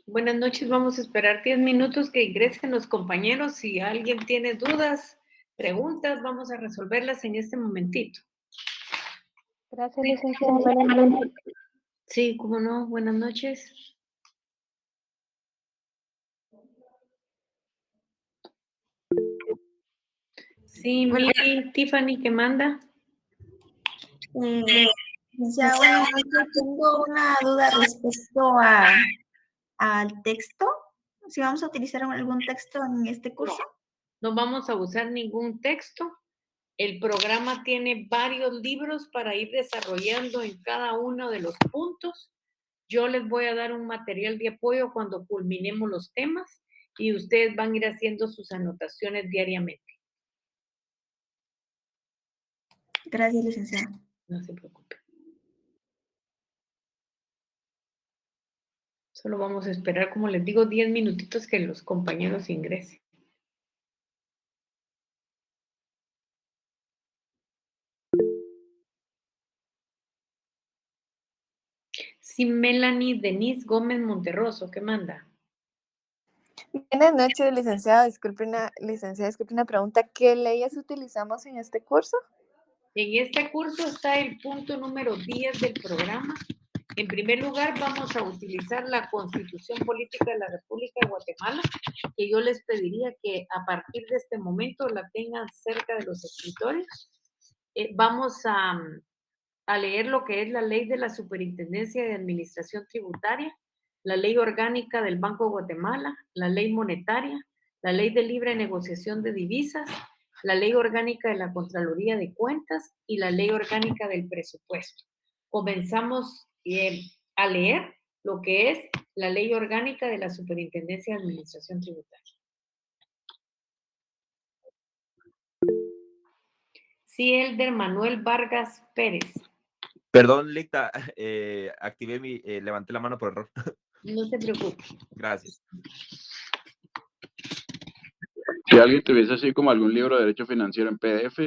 Buenas noches, vamos a esperar 10 minutos que ingresen los compañeros. Si alguien tiene dudas, preguntas, vamos a resolverlas en este momentito. Gracias, licenciada. Buenas noches. Sí, cómo no, buenas noches. Sí, Tiffany, ¿qué manda? Ya, buenas noches. Tengo una duda respecto al texto. Si vamos a utilizar algún texto en este curso. No vamos a usar ningún texto. El programa tiene varios libros para ir desarrollando en cada uno de los puntos. Yo les voy a dar un material de apoyo cuando culminemos los temas y ustedes van a ir haciendo sus anotaciones diariamente. Gracias, licenciada. No se preocupe. Solo vamos a esperar, como les digo, 10 minutitos que los compañeros ingresen. Sí, Melanie Denise Gómez Monterroso, ¿qué manda? Buenas noches, licenciada. Disculpe una pregunta. ¿Qué leyes utilizamos en este curso? En este curso está el punto número 10 del programa. En primer lugar, vamos a utilizar la Constitución Política de la República de Guatemala, que yo les pediría que a partir de este momento la tengan cerca de los escritorios. Vamos a leer lo que es la ley de la Superintendencia de Administración Tributaria, la ley orgánica del Banco de Guatemala, la ley monetaria, la ley de libre negociación de divisas, la ley orgánica de la Contraloría de Cuentas y la ley orgánica del presupuesto. Comenzamos a leer lo que es la ley orgánica de la Superintendencia de Administración Tributaria. Sí, Elder Manuel Vargas Pérez. Perdón, Licta, levanté la mano por error. No se preocupe. Gracias. Si alguien tuviese así como algún libro de derecho financiero en PDF,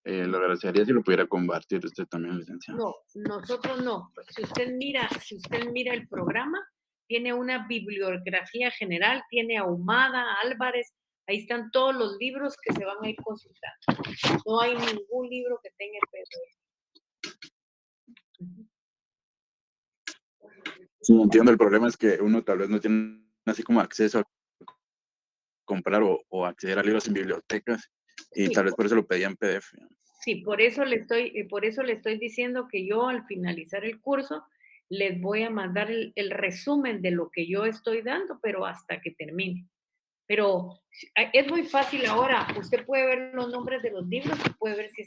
lo agradecería si lo pudiera compartir usted también, licenciado. No, nosotros no. Si usted mira el programa, tiene una bibliografía general, tiene Ahumada, Álvarez, ahí están todos los libros que se van a ir consultando. No hay ningún libro que tenga el PDF. Sí, entiendo. El problema es que uno tal vez no tiene así como acceso a comprar o acceder a libros en bibliotecas y Sí, tal vez por eso lo pedía en PDF. Sí, por eso le estoy diciendo que yo al finalizar el curso les voy a mandar el resumen de lo que yo estoy dando, pero hasta que termine. Pero es muy fácil ahora. Usted puede ver los nombres de los libros y puede ver si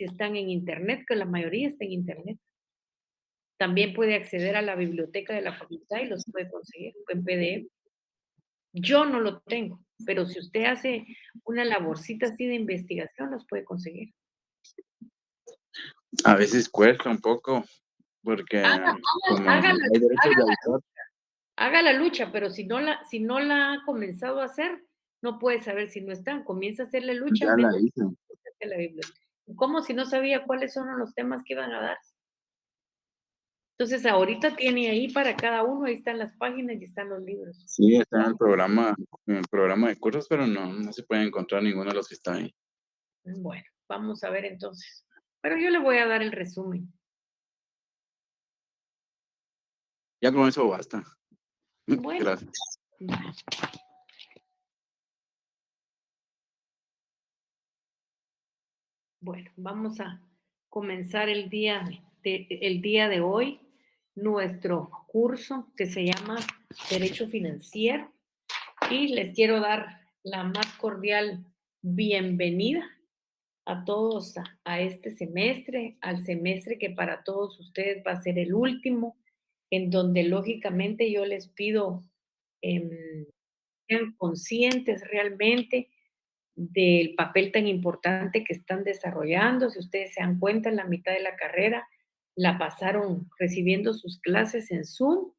están en internet, que la mayoría está en internet. También puede acceder a la biblioteca de la facultad y los puede conseguir en PDF. Yo no lo tengo, pero si usted hace una laborcita así de investigación, los puede conseguir. A veces cuesta un poco porque como Haga hay derechos de autor. Haga la lucha, pero si no la ha comenzado a hacer, no puede saber si no están. Comienza a hacer la lucha, Ya la hice. la biblioteca. ¿Cómo si no sabía cuáles son los temas que iban a dar? Entonces, ahorita tiene ahí para cada uno, ahí están las páginas y están los libros. Sí, está en el programa de cursos, pero no se puede encontrar ninguno de los que está ahí. Bueno, vamos a ver entonces. Pero yo le voy a dar el resumen. Ya con eso basta. Bueno. Gracias. Bueno, vamos a comenzar el día de hoy nuestro curso que se llama Derecho Financiero y les quiero dar la más cordial bienvenida a todos a este semestre, al semestre que para todos ustedes va a ser el último, en donde lógicamente yo les pido sean conscientes realmente del papel tan importante que están desarrollando. Si ustedes se dan cuenta, en la mitad de la carrera la pasaron recibiendo sus clases en Zoom.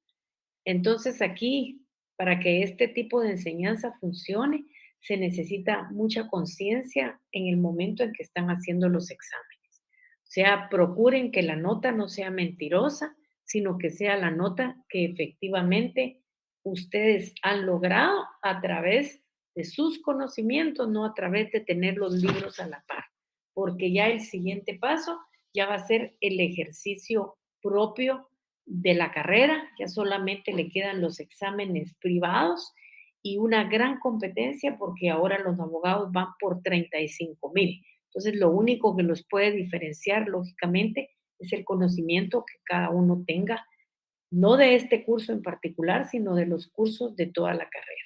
Entonces aquí, para que este tipo de enseñanza funcione, se necesita mucha conciencia en el momento en que están haciendo los exámenes. O sea, procuren que la nota no sea mentirosa, sino que sea la nota que efectivamente ustedes han logrado a través de sus conocimientos, no a través de tener los libros a la par, porque ya el siguiente paso ya va a ser el ejercicio propio de la carrera, ya solamente le quedan los exámenes privados y una gran competencia porque ahora los abogados van por 35,000. Entonces, lo único que los puede diferenciar, lógicamente, es el conocimiento que cada uno tenga, no de este curso en particular, sino de los cursos de toda la carrera.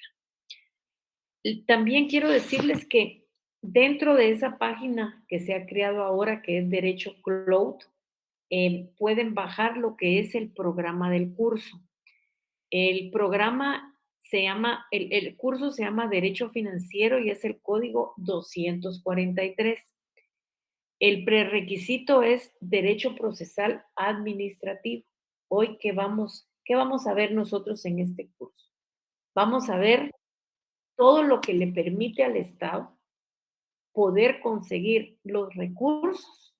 Y también quiero decirles que dentro de esa página que se ha creado ahora, que es Derecho Cloud, pueden bajar lo que es el programa del curso. El programa se llama, el curso se llama Derecho Financiero y es el código 243. El prerequisito es Derecho Procesal Administrativo. Hoy, ¿qué vamos a ver nosotros en este curso? Vamos a ver todo lo que le permite al Estado poder conseguir los recursos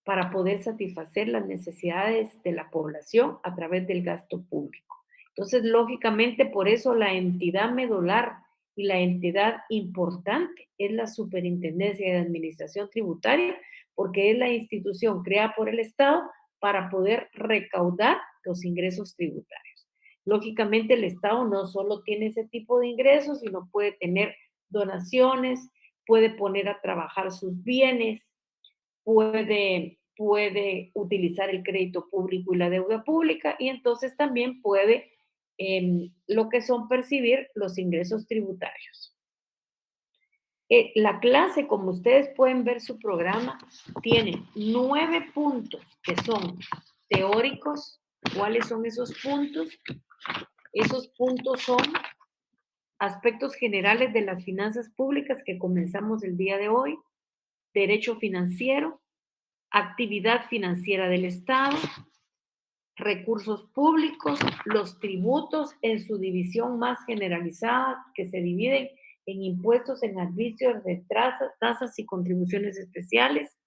para poder satisfacer las necesidades de la población a través del gasto público. Entonces, lógicamente, por eso la entidad medular y la entidad importante es la Superintendencia de Administración Tributaria, porque es la institución creada por el Estado para poder recaudar los ingresos tributarios. Lógicamente, el Estado no solo tiene ese tipo de ingresos, sino puede tener donaciones, puede poner a trabajar sus bienes, puede utilizar el crédito público y la deuda pública y entonces también puede lo que son percibir los ingresos tributarios. La clase, como ustedes pueden ver su programa, tiene 9 puntos que son teóricos. ¿Cuáles son esos puntos? Esos puntos son aspectos generales de las finanzas públicas que comenzamos el día de hoy, derecho financiero, actividad financiera del Estado, recursos públicos, los tributos en su división más generalizada, que se dividen en impuestos, en arbitrios, de tasas y contribuciones especiales,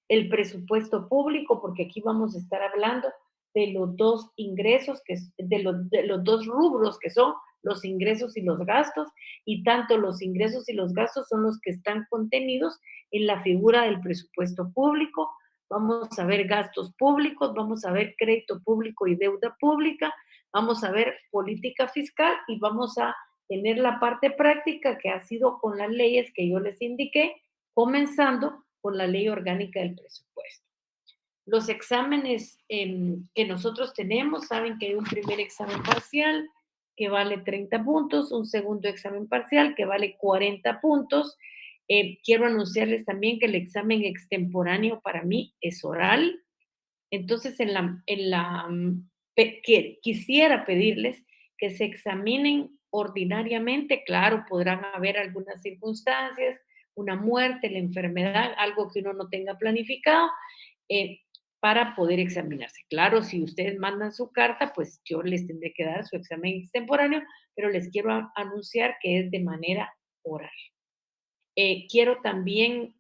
el presupuesto público, porque aquí vamos a estar hablando de los dos ingresos, de los dos rubros que son los ingresos y los gastos, y tanto los ingresos y los gastos son los que están contenidos en la figura del presupuesto público. Vamos a ver gastos públicos, vamos a ver crédito público y deuda pública, vamos a ver política fiscal y vamos a tener la parte práctica que ha sido con las leyes que yo les indiqué, comenzando con la ley orgánica del presupuesto. Los exámenes que nosotros tenemos, saben que hay un primer examen parcial que vale 30 puntos, un segundo examen parcial que vale 40 puntos. Quiero anunciarles también que el examen extemporáneo para mí es oral. Entonces, quisiera pedirles que se examinen ordinariamente. Claro, podrán haber algunas circunstancias, una muerte, la enfermedad, algo que uno no tenga planificado, para poder examinarse. Claro, si ustedes mandan su carta, pues yo les tendré que dar su examen extemporáneo, pero les quiero anunciar que es de manera oral. Quiero también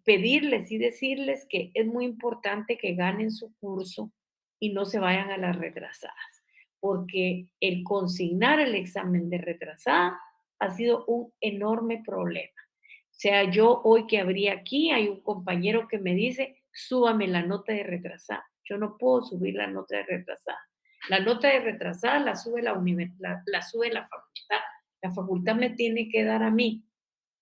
pedirles y decirles que es muy importante que ganen su curso y no se vayan a las retrasadas, porque el consignar el examen de retrasada ha sido un enorme problema. O sea, yo hoy que abrí aquí, hay un compañero que me dice, súbame la nota de retrasada. Yo no puedo subir la nota de retrasada. La nota de retrasada la sube la sube la facultad. La facultad me tiene que dar a mí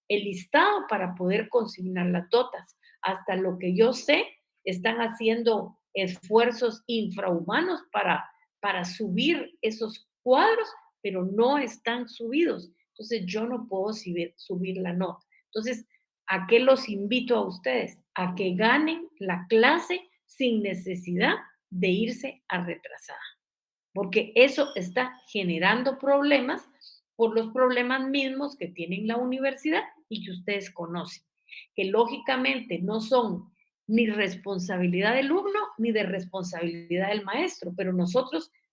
el listado para poder consignar las notas. Hasta lo que yo sé, están haciendo esfuerzos infrahumanos para subir esos cuadros, pero no están subidos. Entonces, yo no puedo subir la nota. Entonces, ¿a qué los invito a ustedes? A que ganen la clase sin necesidad de irse a retrasada, porque eso está generando problemas por los problemas mismos que tienen la universidad y que ustedes conocen, que lógicamente no son ni responsabilidad del alumno ni de responsabilidad del maestro, pero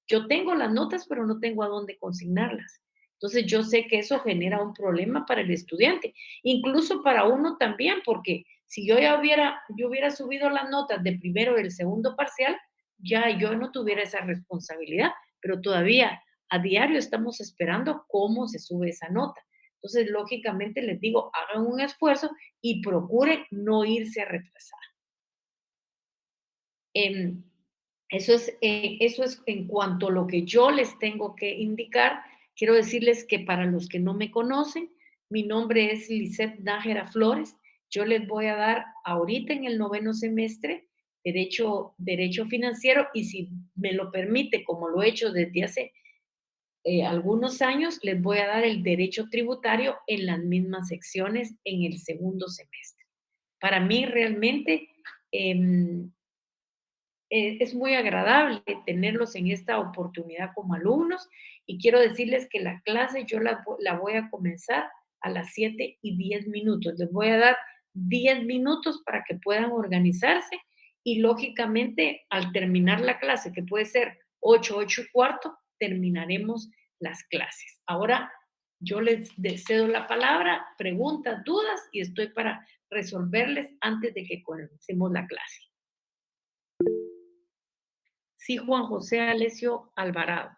yo tengo las notas, pero no tengo a dónde consignarlas. Entonces yo sé que eso genera un problema para el estudiante, incluso para uno también, porque si yo hubiera subido las notas de primero y del segundo parcial, ya yo no tuviera esa responsabilidad, pero todavía a diario estamos esperando cómo se sube esa nota. Entonces, lógicamente les digo, hagan un esfuerzo y procuren no irse a retrasar. Em, eso es en cuanto a lo que yo les tengo que indicar. Quiero decirles que para los que no me conocen, mi nombre es Lisette Nájera Flores. Yo les voy a dar ahorita en el 9º semestre derecho financiero y si me lo permite, como lo he hecho desde hace algunos años, les voy a dar el derecho tributario en las mismas secciones en el 2º semestre. Para mí realmente es muy agradable tenerlos en esta oportunidad como alumnos y quiero decirles que la clase yo la voy a comenzar a las 7:10. Les voy a dar 10 minutos para que puedan organizarse y lógicamente al terminar la clase, que puede ser 8:15, terminaremos las clases. Ahora yo les cedo la palabra, preguntas, dudas y estoy para resolverles antes de que comencemos la clase. Sí, Juan José Alessio Alvarado.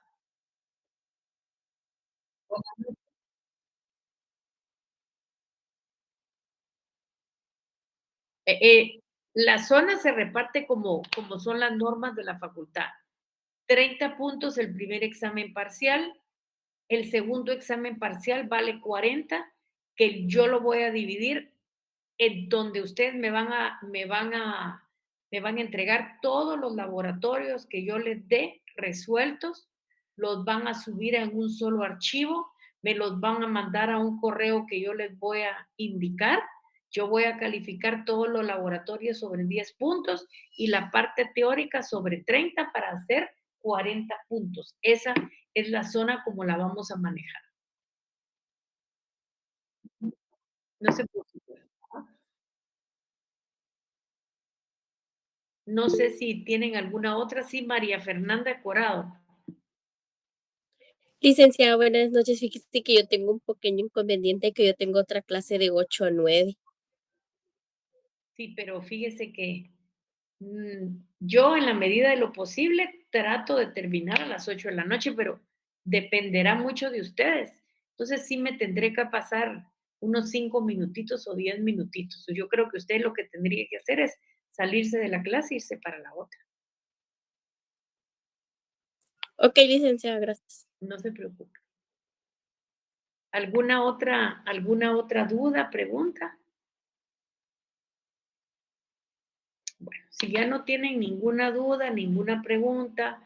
Eh, eh, la zona se reparte como son las normas de la facultad. 30 puntos el primer examen parcial, el segundo examen parcial vale 40, que yo lo voy a dividir en donde ustedes me van a entregar todos los laboratorios que yo les dé resueltos, los van a subir en un solo archivo, me los van a mandar a un correo que yo les voy a indicar. Yo voy a calificar todos los laboratorios sobre 10 puntos y la parte teórica sobre 30 para hacer 40 puntos. Esa es la zona como la vamos a manejar. No se preocupen. No sé si tienen alguna otra. Sí, María Fernanda Corado. Licenciada, buenas noches. Fíjese que yo tengo un pequeño inconveniente, que yo tengo otra clase de 8 a 9. Sí, pero fíjese que yo en la medida de lo posible trato de terminar a las 8 de la noche, pero dependerá mucho de ustedes. Entonces sí me tendré que pasar unos 5 minutitos o 10 minutitos. Yo creo que usted lo que tendría que hacer es salirse de la clase e irse para la otra. Ok, licenciada, gracias. No se preocupe. ¿Alguna otra duda, pregunta? Bueno, si ya no tienen ninguna duda, ninguna pregunta,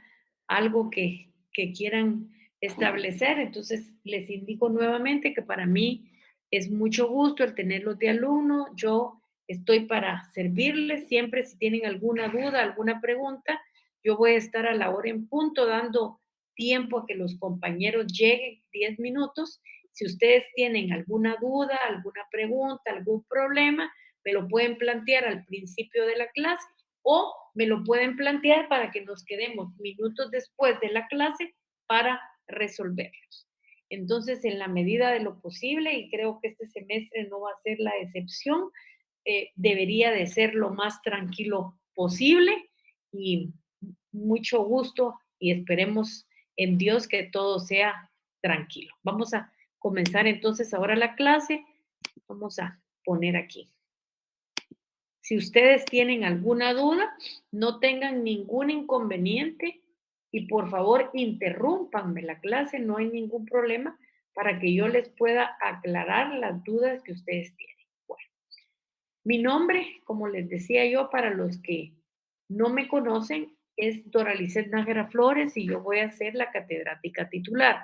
algo que quieran establecer, entonces les indico nuevamente que para mí es mucho gusto el tenerlos de alumno. Yo estoy para servirles siempre si tienen alguna duda, alguna pregunta. Yo voy a estar a la hora en punto dando tiempo a que los compañeros lleguen, 10 minutos. Si ustedes tienen alguna duda, alguna pregunta, algún problema, me lo pueden plantear al principio de la clase o me lo pueden plantear para que nos quedemos minutos después de la clase para resolverlos. Entonces, en la medida de lo posible, y creo que este semestre no va a ser la excepción, debería de ser lo más tranquilo posible y mucho gusto y esperemos en Dios que todo sea tranquilo. Vamos a comenzar entonces ahora la clase. Vamos a poner aquí. Si ustedes tienen alguna duda, no tengan ningún inconveniente y por favor interrúmpanme la clase, no hay ningún problema para que yo les pueda aclarar las dudas que ustedes tienen. Bueno, mi nombre, como les decía yo, para los que no me conocen, es Doralicet Nájera Flores y yo voy a ser la catedrática titular.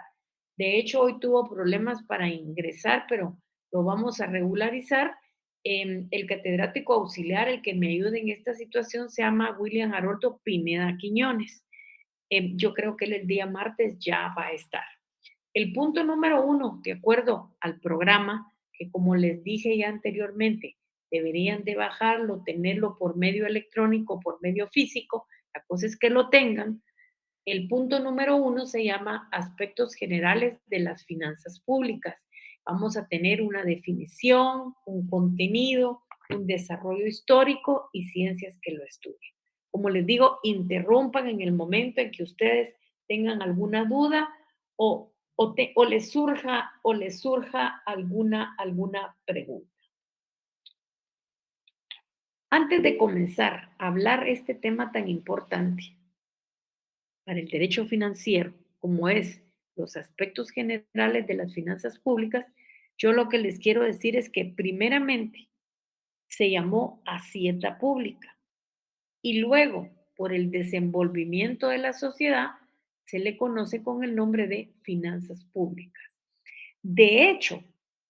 De hecho, hoy tuvo problemas para ingresar, pero lo vamos a regularizar. El catedrático auxiliar, el que me ayude en esta situación, se llama William Haroldo Pineda Quiñones. Yo creo que él el día martes ya va a estar. El punto número 1, de acuerdo al programa, que como les dije ya anteriormente, deberían de bajarlo, tenerlo por medio electrónico, por medio físico, la cosa es que lo tengan. El punto número 1 se llama aspectos generales de las finanzas públicas. Vamos a tener una definición, un contenido, un desarrollo histórico y ciencias que lo estudien. Como les digo, interrumpan en el momento en que ustedes tengan alguna duda o les surja alguna pregunta. Antes de comenzar a hablar este tema tan importante para el derecho financiero, como es los aspectos generales de las finanzas públicas, yo lo que les quiero decir es que primeramente se llamó Hacienda Pública y luego, por el desenvolvimiento de la sociedad, se le conoce con el nombre de finanzas públicas. De hecho,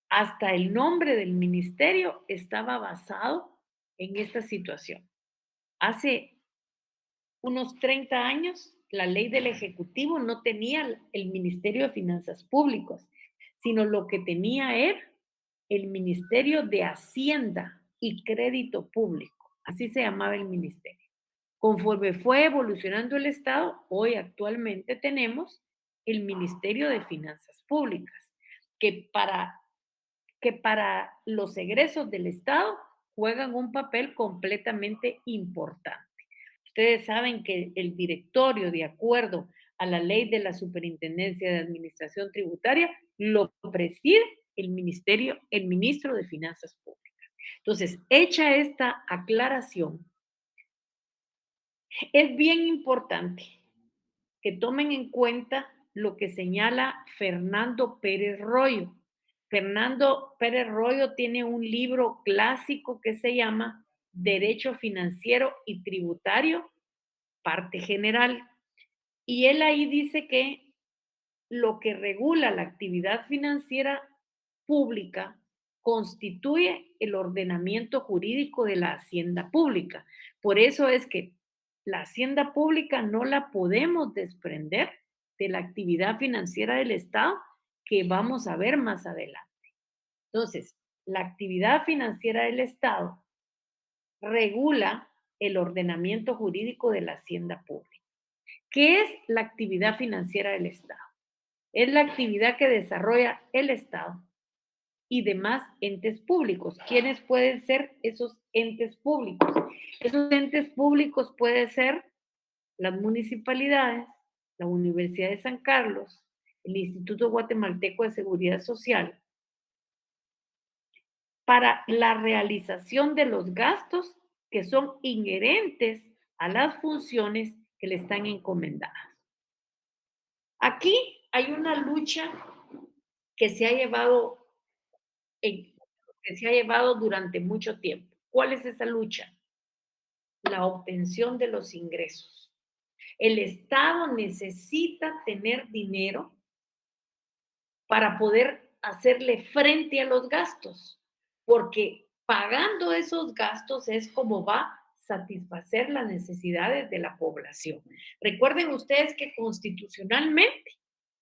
hasta el nombre del ministerio estaba basado en esta situación. Hace unos 30 años, la ley del Ejecutivo no tenía el Ministerio de Finanzas Públicas, sino lo que tenía era el Ministerio de Hacienda y Crédito Público. Así se llamaba el ministerio. Conforme fue evolucionando el Estado, hoy actualmente tenemos el Ministerio de Finanzas Públicas, que para los egresos del Estado juegan un papel completamente importante. Ustedes saben que el directorio, de acuerdo a la ley de la Superintendencia de Administración Tributaria, lo preside el ministro de Finanzas Públicas. Entonces, hecha esta aclaración, es bien importante que tomen en cuenta lo que señala Fernando Pérez Royo. Fernando Pérez Royo tiene un libro clásico que se llama Derecho Financiero y Tributario, parte general. Y él ahí dice que lo que regula la actividad financiera pública constituye el ordenamiento jurídico de la hacienda pública. Por eso es que la hacienda pública no la podemos desprender de la actividad financiera del Estado que vamos a ver más adelante. Entonces, la actividad financiera del Estado regula el ordenamiento jurídico de la hacienda pública. ¿Qué es la actividad financiera del Estado? Es la actividad que desarrolla el Estado y demás entes públicos. ¿Quiénes pueden ser esos entes públicos? Esos entes públicos pueden ser las municipalidades, la Universidad de San Carlos, el Instituto Guatemalteco de Seguridad Social, para la realización de los gastos que son inherentes a las funciones que le están encomendadas. Aquí hay una lucha que se ha llevado durante mucho tiempo. ¿Cuál es esa lucha? La obtención de los ingresos. El Estado necesita tener dinero para poder hacerle frente a los gastos, porque pagando esos gastos es como va a satisfacer las necesidades de la población. Recuerden ustedes que constitucionalmente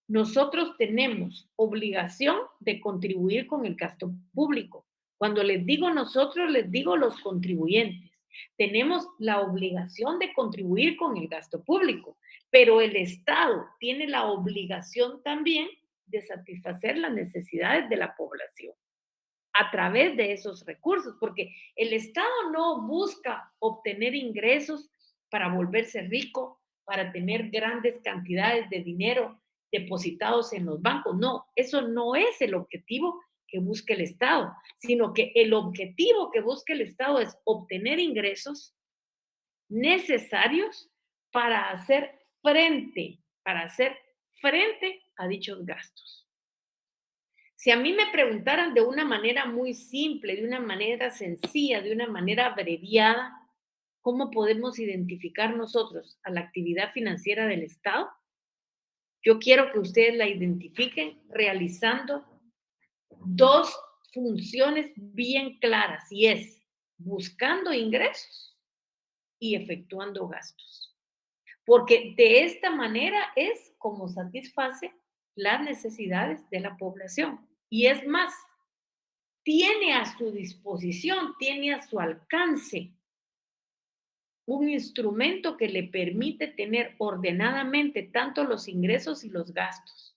nosotros tenemos obligación de contribuir con el gasto público. Cuando les digo nosotros, les digo los contribuyentes. Tenemos la obligación de contribuir con el gasto público, pero el Estado tiene la obligación también de satisfacer las necesidades de la población a través de esos recursos, porque el Estado no busca obtener ingresos para volverse rico, para tener grandes cantidades de dinero depositados en los bancos. No, eso no es el objetivo que busca el Estado, sino que el objetivo que busca el Estado es obtener ingresos necesarios para hacer frente a dichos gastos. Si a mí me preguntaran de una manera muy simple, de una manera sencilla, de una manera abreviada, ¿cómo podemos identificar nosotros a la actividad financiera del Estado? Yo quiero que ustedes la identifiquen realizando dos funciones bien claras, y es buscando ingresos y efectuando gastos. Porque de esta manera es como satisface las necesidades de la población. Y es más, tiene a su disposición, tiene a su alcance un instrumento que le permite tener ordenadamente tanto los ingresos y los gastos.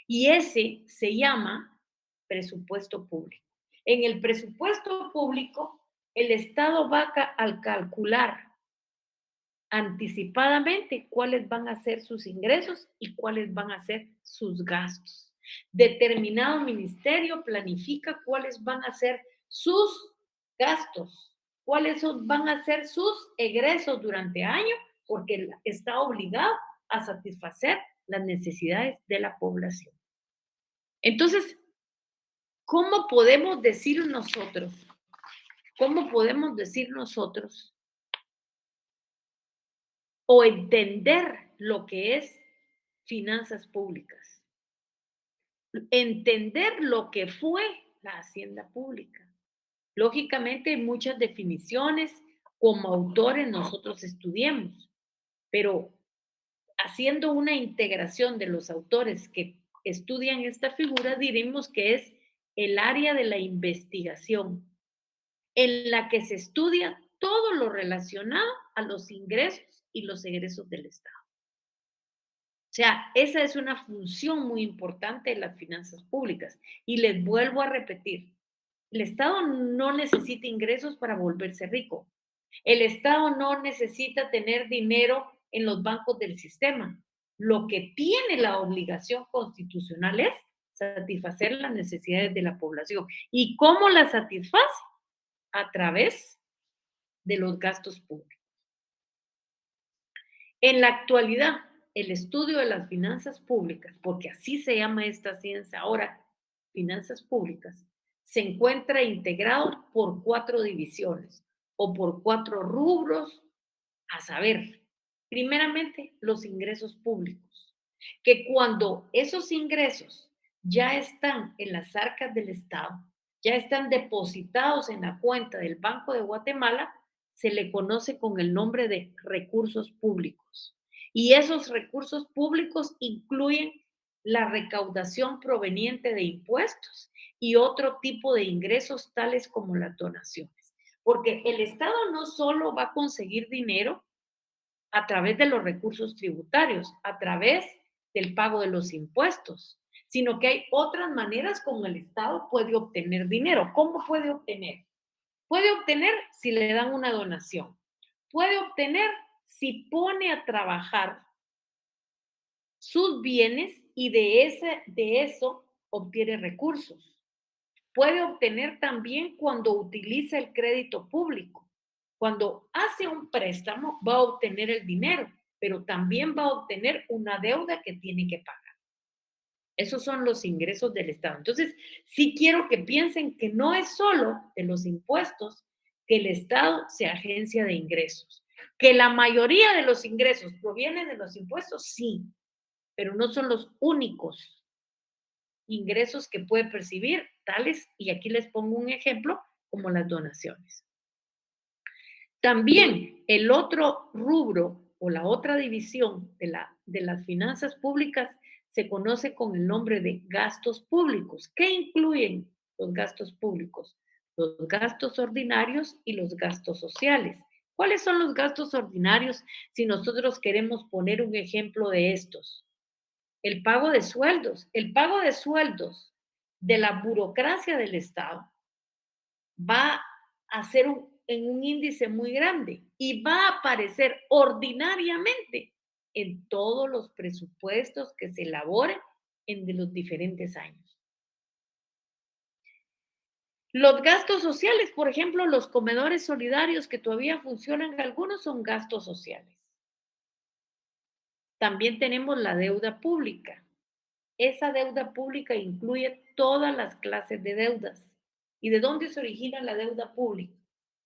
Y ese se llama presupuesto público. En el presupuesto público, el Estado va a calcular anticipadamente cuáles van a ser sus ingresos y cuáles van a ser sus gastos. Determinado ministerio planifica cuáles van a ser sus gastos, cuáles van a ser sus egresos durante año, porque está obligado a satisfacer las necesidades de la población. Entonces, ¿cómo podemos decir nosotros? ¿Cómo podemos decir nosotros o entender lo que es finanzas públicas? Entender lo que fue la hacienda pública. Lógicamente, hay muchas definiciones, como autores nosotros estudiemos, pero haciendo una integración de los autores que estudian esta figura, diremos que es el área de la investigación en la que se estudia todo lo relacionado a los ingresos y los egresos del Estado. O sea, esa es una función muy importante de las finanzas públicas. Y les vuelvo a repetir, el Estado no necesita ingresos para volverse rico. El Estado no necesita tener dinero en los bancos del sistema. Lo que tiene la obligación constitucional es satisfacer las necesidades de la población. ¿Y cómo las satisface? A través de los gastos públicos. En la actualidad, el estudio de las finanzas públicas, porque así se llama esta ciencia ahora, finanzas públicas, se encuentra integrado por 4 divisiones o por 4 rubros, a saber, primeramente, los ingresos públicos, que cuando esos ingresos ya están en las arcas del Estado, ya están depositados en la cuenta del Banco de Guatemala, se le conoce con el nombre de recursos públicos. Y esos recursos públicos incluyen la recaudación proveniente de impuestos y otro tipo de ingresos tales como las donaciones. Porque el Estado no solo va a conseguir dinero a través de los recursos tributarios, a través del pago de los impuestos, sino que hay otras maneras como el Estado puede obtener dinero. ¿Cómo puede obtener? Puede obtener si le dan una donación. Puede obtener si pone a trabajar sus bienes y de eso obtiene recursos. Puede obtener también cuando utiliza el crédito público. Cuando hace un préstamo va a obtener el dinero, pero también va a obtener una deuda que tiene que pagar. Esos son los ingresos del Estado. Entonces, sí quiero que piensen que no es solo de los impuestos que el Estado se agencia de ingresos. Que la mayoría de los ingresos provienen de los impuestos, sí, pero no son los únicos ingresos que puede percibir, tales, y aquí les pongo un ejemplo, como las donaciones. También el otro rubro o la otra división de las finanzas públicas se conoce con el nombre de gastos públicos. ¿Qué incluyen los gastos públicos? Los gastos ordinarios y los gastos sociales. ¿Cuáles son los gastos ordinarios si nosotros queremos poner un ejemplo de estos? El pago de sueldos. El pago de sueldos de la burocracia del Estado va a ser en un índice muy grande y va a aparecer ordinariamente en todos los presupuestos que se elaboren en de los diferentes años. Los gastos sociales, por ejemplo, los comedores solidarios que todavía funcionan, algunos son gastos sociales. También tenemos la deuda pública. Esa deuda pública incluye todas las clases de deudas. ¿Y de dónde se origina la deuda pública?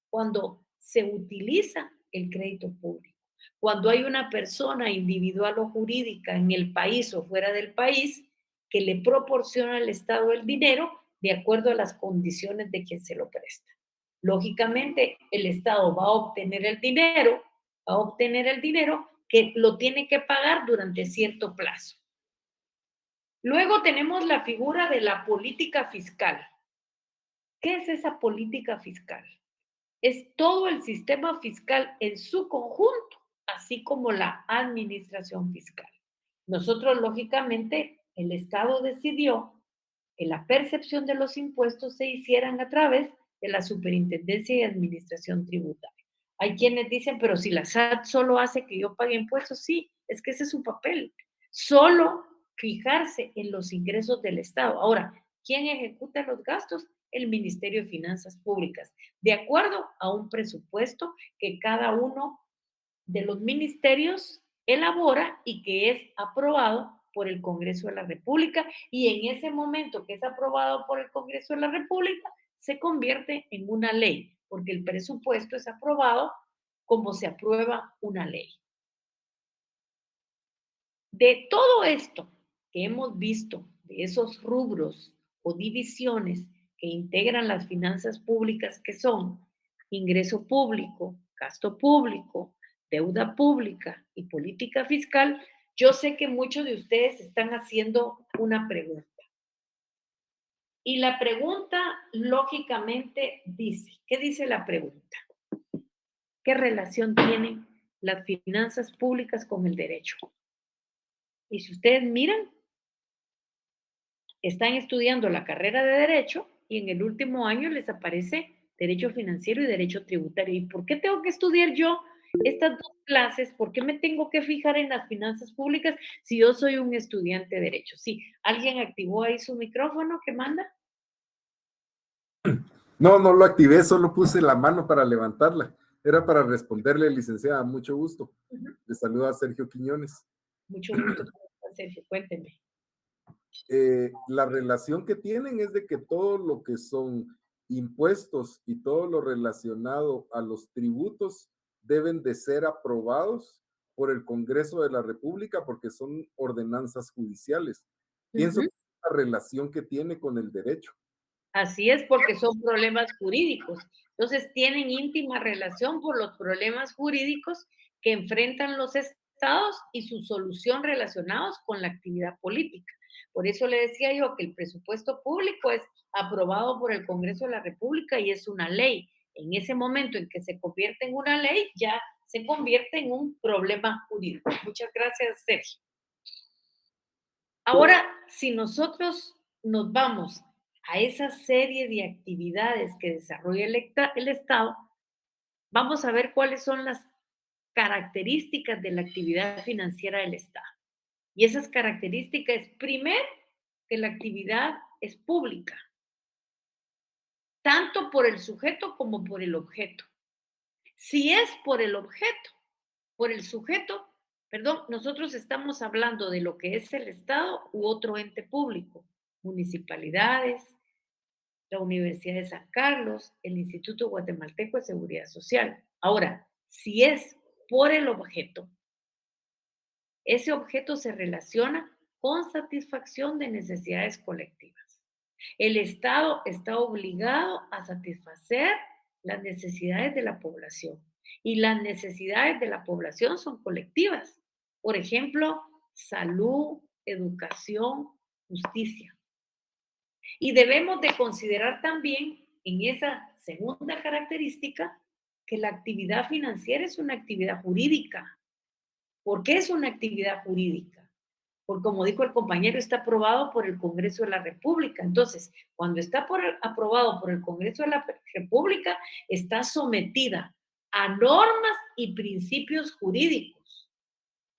Cuando se utiliza el crédito público. Cuando hay una persona individual o jurídica en el país o fuera del país que le proporciona al Estado el dinero de acuerdo a las condiciones de quien se lo presta. Lógicamente, el Estado va a obtener el dinero que lo tiene que pagar durante cierto plazo. Luego tenemos la figura de la política fiscal. ¿Qué es esa política fiscal? Es todo el sistema fiscal en su conjunto, así como la administración fiscal. Nosotros, lógicamente, el Estado decidió que la percepción de los impuestos se hicieran a través de la Superintendencia de Administración Tributaria. Hay quienes dicen, pero si la SAT solo hace que yo pague impuestos, sí, es que ese es su papel. Solo fijarse en los ingresos del Estado. Ahora, ¿quién ejecuta los gastos? El Ministerio de Finanzas Públicas, de acuerdo a un presupuesto que cada uno de los ministerios elabora y que es aprobado por el Congreso de la República, y en ese momento que es aprobado por el Congreso de la República se convierte en una ley, porque el presupuesto es aprobado como se aprueba una ley. De todo esto que hemos visto, de esos rubros o divisiones que integran las finanzas públicas, que son ingreso público, gasto público, deuda pública y política fiscal, yo sé que muchos de ustedes están haciendo una pregunta. Y la pregunta lógicamente dice, ¿qué dice la pregunta? ¿Qué relación tienen las finanzas públicas con el derecho? Y si ustedes miran, están estudiando la carrera de Derecho y en el último año les aparece Derecho Financiero y Derecho Tributario. ¿Y por qué tengo que estudiar yo estas dos clases? ¿Por qué me tengo que fijar en las finanzas públicas si yo soy un estudiante de Derecho? Sí, ¿alguien activó ahí su micrófono? ¿Qué manda? No, no lo activé, solo puse la mano para levantarla. Era para responderle, licenciada, mucho gusto. Le saluda a Sergio Quiñones. Mucho gusto, Sergio, cuénteme. La relación que tienen es de que todo lo que son impuestos y todo lo relacionado a los tributos deben de ser aprobados por el Congreso de la República porque son ordenanzas judiciales. Pienso que es la relación que tiene con el derecho. Así es, porque son problemas jurídicos. Entonces, tienen íntima relación por los problemas jurídicos que enfrentan los estados y su solución relacionados con la actividad política. Por eso le decía yo que el presupuesto público es aprobado por el Congreso de la República y es una ley. En ese momento en que se convierte en una ley, ya se convierte en un problema jurídico. Muchas gracias, Sergio. Ahora, si nosotros nos vamos a esa serie de actividades que desarrolla el Estado, vamos a ver cuáles son las características de la actividad financiera del Estado. Y esas características es, primero, que la actividad es pública, tanto por el sujeto como por el objeto. Si es por el objeto, por el sujeto, perdón, nosotros estamos hablando de lo que es el Estado u otro ente público, municipalidades, la Universidad de San Carlos, el Instituto Guatemalteco de Seguridad Social. Ahora, si es por el objeto, ese objeto se relaciona con satisfacción de necesidades colectivas. El Estado está obligado a satisfacer las necesidades de la población y las necesidades de la población son colectivas. Por ejemplo, salud, educación, justicia. Y debemos de considerar también en esa segunda característica que la actividad financiera es una actividad jurídica. ¿Por qué es una actividad jurídica? Porque como dijo el compañero, está aprobado por el Congreso de la República. Entonces, cuando está aprobado por el Congreso de la República, está sometida a normas y principios jurídicos,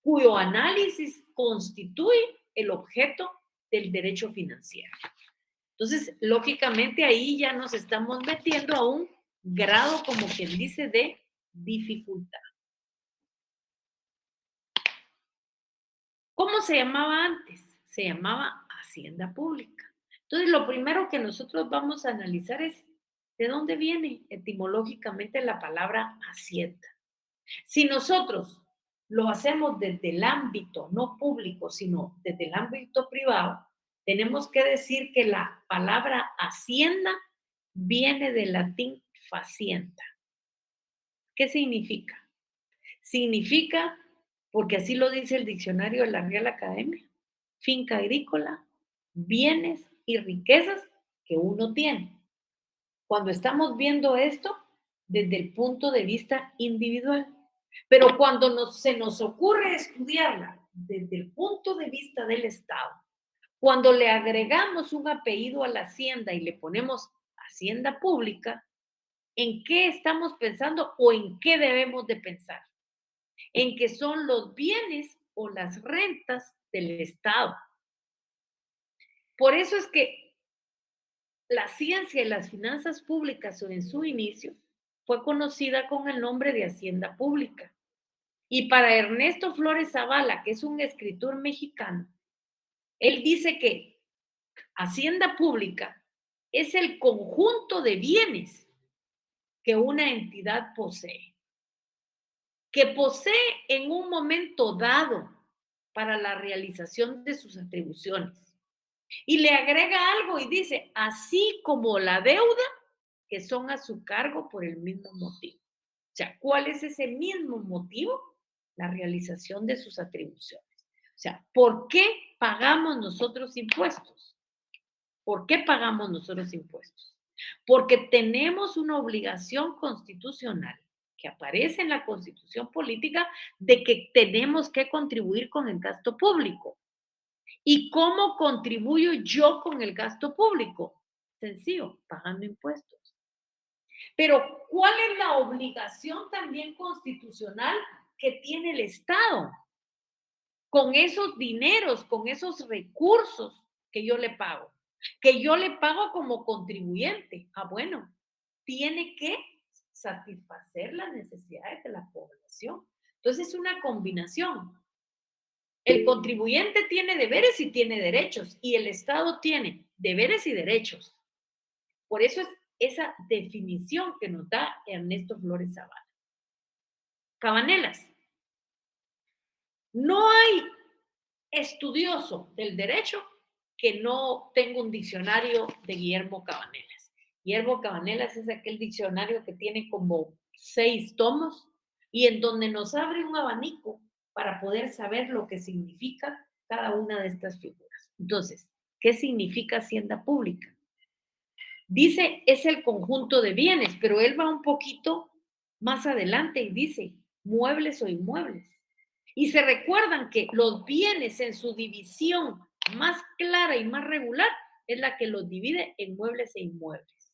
cuyo análisis constituye el objeto del derecho financiero. Entonces, lógicamente ahí ya nos estamos metiendo a un grado, como quien dice, de dificultad. ¿Cómo se llamaba antes? Se llamaba Hacienda Pública. Entonces, lo primero que nosotros vamos a analizar es de dónde viene etimológicamente la palabra Hacienda. Si nosotros lo hacemos desde el ámbito no público, sino desde el ámbito privado, tenemos que decir que la palabra Hacienda viene del latín facienda. ¿Qué significa? Significa, porque así lo dice el diccionario de la Real Academia, finca agrícola, bienes y riquezas que uno tiene. Cuando estamos viendo esto desde el punto de vista individual, pero cuando se nos ocurre estudiarla desde el punto de vista del Estado, cuando le agregamos un apellido a la hacienda y le ponemos hacienda pública, ¿En qué estamos pensando o en qué debemos de pensar? En que son los bienes o las rentas del Estado. Por eso es que la ciencia y las finanzas públicas en su inicio fue conocida con el nombre de Hacienda Pública. Y para Ernesto Flores Zavala, que es un escritor mexicano, él dice que Hacienda Pública es el conjunto de bienes que una entidad posee, que posee en un momento dado para la realización de sus atribuciones. Y le agrega algo y dice, así como la deuda que son a su cargo por el mismo motivo. O sea, ¿cuál es ese mismo motivo? La realización de sus atribuciones. O sea, ¿por qué pagamos nosotros impuestos? ¿Por qué pagamos nosotros impuestos? Porque tenemos una obligación constitucional que aparece en la Constitución política de que tenemos que contribuir con el gasto público. ¿Y cómo contribuyo yo con el gasto público? Sencillo, pagando impuestos. Pero, ¿cuál es la obligación también constitucional que tiene el Estado con esos dineros, con esos recursos que yo le pago? Que yo le pago como contribuyente. Ah, bueno, tiene que satisfacer las necesidades de la población. Entonces, es una combinación. El contribuyente tiene deberes y tiene derechos, y el Estado tiene deberes y derechos. Por eso es esa definición que nos da Ernesto Flores Zavala. Cabanelas. No hay estudioso del derecho que no tenga un diccionario de Guillermo Cabanelas. Guillermo Cabanelas es aquel diccionario que tiene como 6 tomos y en donde nos abre un abanico para poder saber lo que significa cada una de estas figuras. Entonces, ¿qué significa hacienda pública? Dice, es el conjunto de bienes, pero él va un poquito más adelante y dice, muebles o inmuebles. Y se recuerdan que los bienes en su división más clara y más regular es la que los divide en muebles e inmuebles,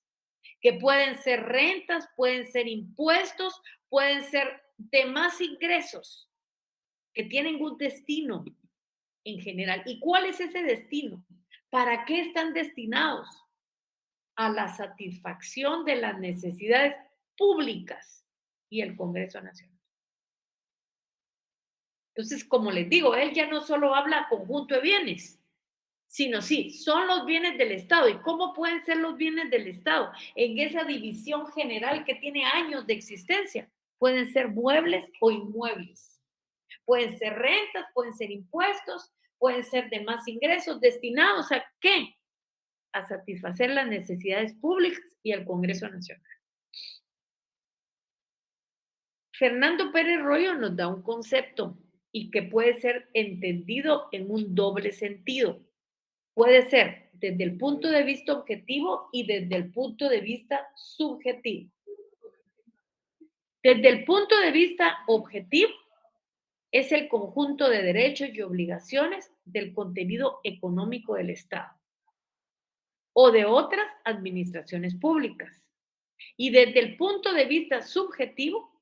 que pueden ser rentas, pueden ser impuestos, pueden ser demás ingresos que tienen un destino en general. ¿Y cuál es ese destino? ¿Para qué están destinados? A la satisfacción de las necesidades públicas y el Congreso Nacional. Entonces, como les digo, él ya no solo habla conjunto de bienes, sino sí, son los bienes del Estado. ¿Y cómo pueden ser los bienes del Estado? En esa división general que tiene años de existencia, pueden ser muebles o inmuebles. Pueden ser rentas, pueden ser impuestos, pueden ser demás ingresos destinados a ¿qué? A satisfacer las necesidades públicas y al Congreso Nacional. Fernando Pérez Royo nos da un concepto y que puede ser entendido en un doble sentido. Puede ser desde el punto de vista objetivo y desde el punto de vista subjetivo. Desde el punto de vista objetivo, es el conjunto de derechos y obligaciones del contenido económico del Estado o de otras administraciones públicas. Y desde el punto de vista subjetivo,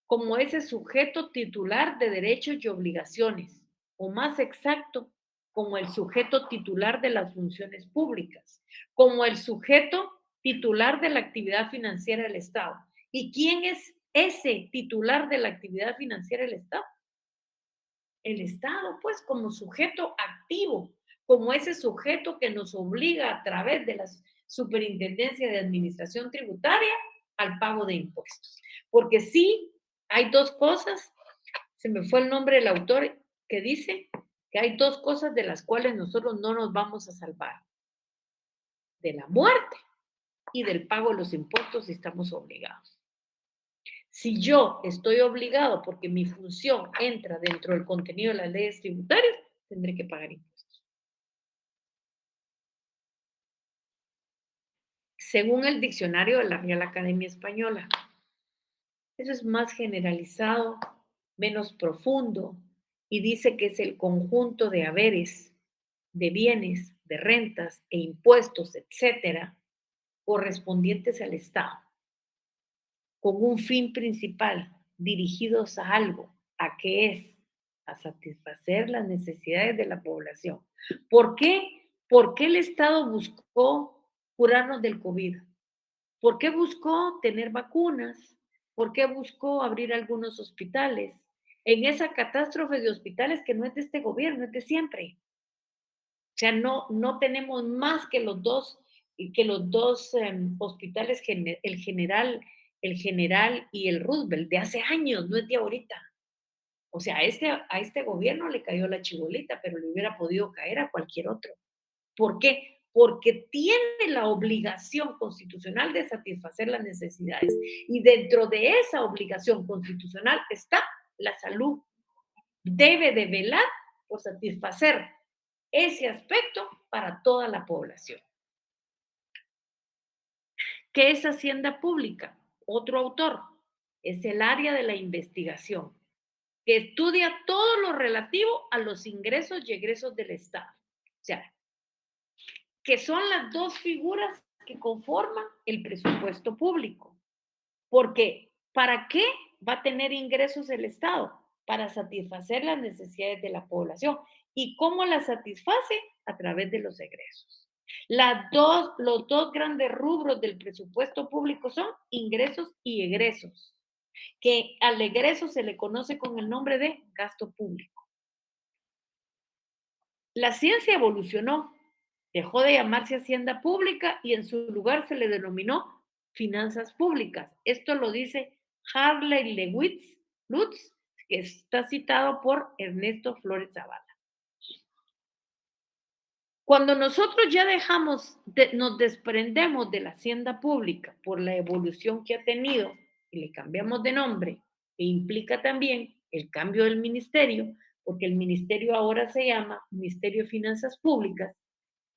como ese sujeto titular de derechos y obligaciones, o más exacto, como el sujeto titular de las funciones públicas, como el sujeto titular de la actividad financiera del Estado. ¿Y quién es ese titular de la actividad financiera del Estado? El Estado, pues, como sujeto activo, como ese sujeto que nos obliga a través de la Superintendencia de Administración Tributaria al pago de impuestos. Porque sí, hay dos cosas, se me fue el nombre del autor que dice que hay dos cosas de las cuales nosotros no nos vamos a salvar: de la muerte y del pago de los impuestos si estamos obligados. Si yo estoy obligado porque mi función entra dentro del contenido de las leyes tributarias, tendré que pagar impuestos. Según el diccionario de la Real Academia Española, eso es más generalizado, menos profundo, y dice que es el conjunto de haberes, de bienes, de rentas e impuestos, etcétera, correspondientes al Estado, con un fin principal, dirigidos a algo. ¿A qué es? A satisfacer las necesidades de la población. ¿Por qué? ¿Por qué el Estado buscó curarnos del COVID? ¿Por qué buscó tener vacunas? ¿Por qué buscó abrir algunos hospitales? En esa catástrofe de hospitales que no es de este gobierno, es de siempre. O sea, no tenemos más que los dos hospitales, el general y el Roosevelt, de hace años, no es de ahorita. O sea, a este gobierno le cayó la chibolita, pero le hubiera podido caer a cualquier otro. ¿Por qué? Porque tiene la obligación constitucional de satisfacer las necesidades. Y dentro de esa obligación constitucional está la salud. Debe de velar por satisfacer ese aspecto para toda la población. ¿Qué es Hacienda Pública? Otro autor. Es el área de la investigación, que estudia todo lo relativo a los ingresos y egresos del Estado. O sea, que son las dos figuras que conforman el presupuesto público. Porque, ¿para qué va a tener ingresos el Estado? Para satisfacer las necesidades de la población. ¿Y cómo las satisface? A través de los egresos. Los dos grandes rubros del presupuesto público son ingresos y egresos, que al egreso se le conoce con el nombre de gasto público. La ciencia evolucionó, dejó de llamarse Hacienda Pública y en su lugar se le denominó finanzas públicas. Esto lo dice Harley Lutz, que está citado por Ernesto Flores Zavala. Cuando nosotros ya nos desprendemos de la hacienda pública por la evolución que ha tenido y le cambiamos de nombre, e implica también el cambio del ministerio, porque el ministerio ahora se llama Ministerio de Finanzas Públicas,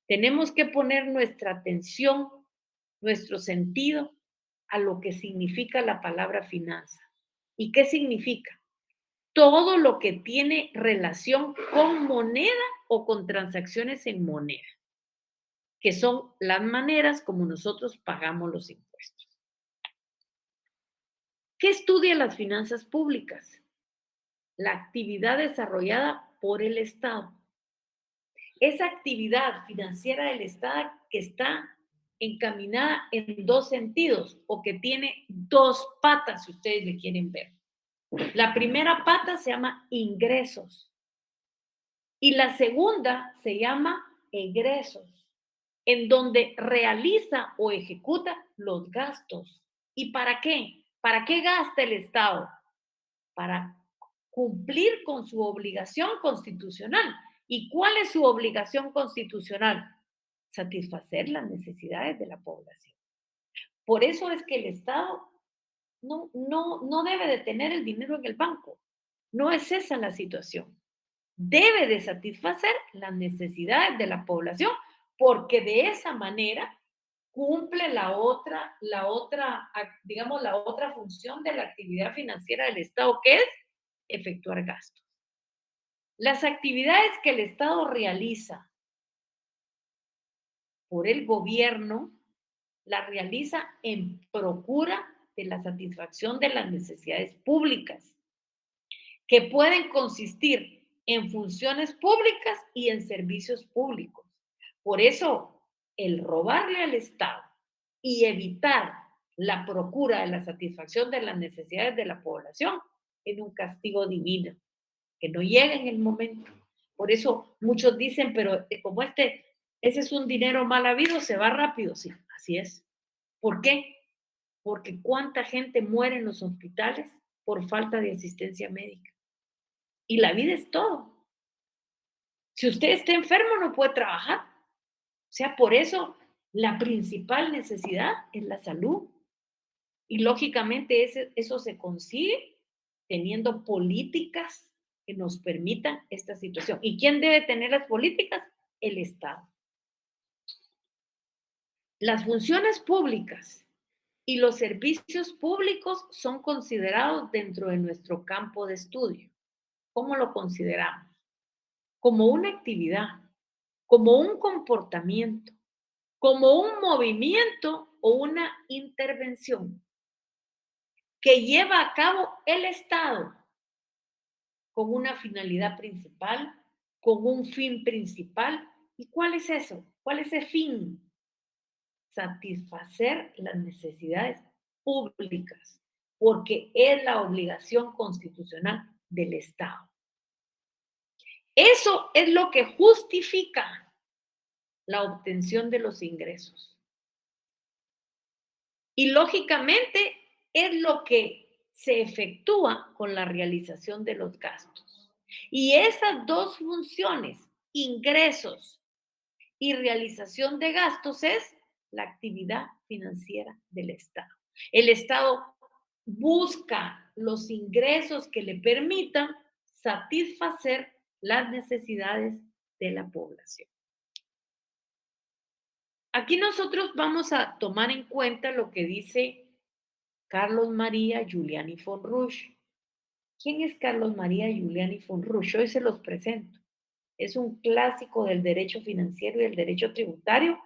tenemos que poner nuestra atención, nuestro sentido a lo que significa la palabra finanza. ¿Y qué significa? Todo lo que tiene relación con moneda o con transacciones en moneda, que son las maneras como nosotros pagamos los impuestos. ¿Qué estudia las finanzas públicas? La actividad desarrollada por el Estado. Esa actividad financiera del Estado que está encaminada en dos sentidos o que tiene dos patas, si ustedes le quieren ver. La primera pata se llama ingresos y la segunda se llama egresos, en donde realiza o ejecuta los gastos. ¿Y para qué? ¿Para qué gasta el Estado? Para cumplir con su obligación constitucional. ¿Y cuál es su obligación constitucional? Satisfacer las necesidades de la población. Por eso es que el Estado no debe de tener el dinero en el banco. No es esa la situación. Debe de satisfacer las necesidades de la población porque de esa manera cumple la otra función de la actividad financiera del Estado, que es efectuar gastos. Las actividades que el Estado realiza por el gobierno, las realiza en procura de la satisfacción de las necesidades públicas, que pueden consistir en funciones públicas y en servicios públicos. Por eso, el robarle al Estado y evitar la procura de la satisfacción de las necesidades de la población es un castigo divino, que no llega en el momento. Por eso muchos dicen, pero como ese es un dinero mal habido, se va rápido. Sí, así es. ¿Por qué? Porque cuánta gente muere en los hospitales por falta de asistencia médica. Y la vida es todo. Si usted está enfermo, no puede trabajar. O sea, por eso la principal necesidad es la salud. Y lógicamente eso se consigue teniendo políticas que nos permitan esta situación. ¿Y quién debe tener las políticas? El Estado. Las funciones públicas y los servicios públicos son considerados dentro de nuestro campo de estudio. ¿Cómo lo consideramos? Como una actividad, como un comportamiento, como un movimiento o una intervención que lleva a cabo el Estado con una finalidad principal, con un fin principal. ¿Y cuál es eso? ¿Cuál es ese fin? Satisfacer las necesidades públicas, porque es la obligación constitucional del Estado. Eso es lo que justifica la obtención de los ingresos. Y lógicamente es lo que se efectúa con la realización de los gastos. Y esas dos funciones, ingresos y realización de gastos, es la actividad financiera del Estado. El Estado busca los ingresos que le permitan satisfacer las necesidades de la población. Aquí nosotros vamos a tomar en cuenta lo que dice Carlos María Giuliani von Rusch. ¿Quién es Carlos María Giuliani von Rusch? Hoy se los presento. Es un clásico del derecho financiero y del derecho tributario